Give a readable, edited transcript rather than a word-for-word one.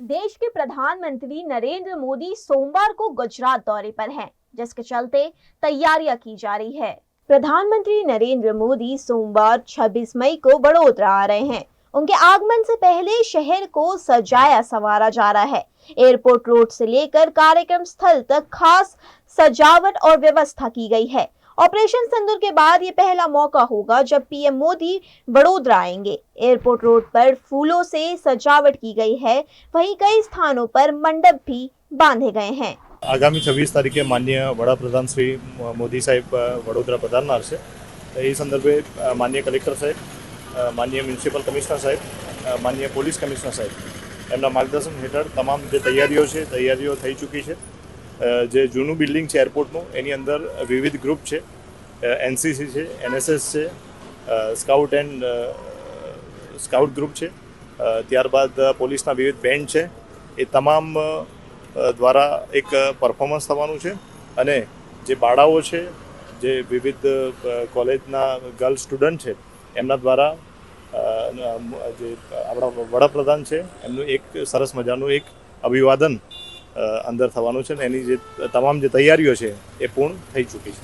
देश के प्रधानमंत्री नरेंद्र मोदी सोमवार को गुजरात दौरे पर हैं, जिसके चलते तैयारियां की जा रही है। प्रधानमंत्री नरेंद्र मोदी सोमवार 26 मई को वडोदरा आ रहे हैं। उनके आगमन से पहले शहर को सजाया संवारा जा रहा है। एयरपोर्ट रोड से लेकर कार्यक्रम स्थल तक खास सजावट और व्यवस्था की गई है। ऑपरेशन सिंदूर के बाद ये पहला मौका होगा जब पीएम मोदी वडोदरा आएंगे। एयरपोर्ट रोड पर फूलों से सजावट की गई है, वहीं कई स्थानों पर मंडप भी बांधे गए हैं। आगामी 26 तारीखे माननीय वडाप्रधान श्री मोदी साहेब वडोदरा पधारनार છે। એ સંદર્ભે માનનીય કલેક્ટર સાહેબ, માનનીય મ્યુનિસિપલ કમિશનર સાહેબ, માનનીય પોલીસ કમિશનર સાહેબ એમના માર્ગદર્શન હેઠળ તમામ જે તૈયારીઓ થઈ ચૂકી છે। જે જૂનું બિલ્ડિંગ છે એરપોર્ટનું એની અંદર વિવિધ ગ્રુપ છે, એનસીસી છે, એનએસએસ છે, સ્કાઉટ ગ્રુપ છે, ત્યારબાદ પોલીસના વિવિધ બેન્ડ છે। એ તમામ દ્વારા એક પરફોર્મન્સ થવાનું છે અને જે બાળાઓ છે, જે વિવિધ કોલેજના ગર્લ્સ સ્ટુડન્ટ છે એમના દ્વારા જે આપણા વડાપ્રધાન છે એમનું એક સરસ મજાનું એક અભિવાદન અંદર થવાનું છે અને એની જે તમામ જે તૈયારીઓ છે એ પૂર્ણ થઈ ચૂકી છે।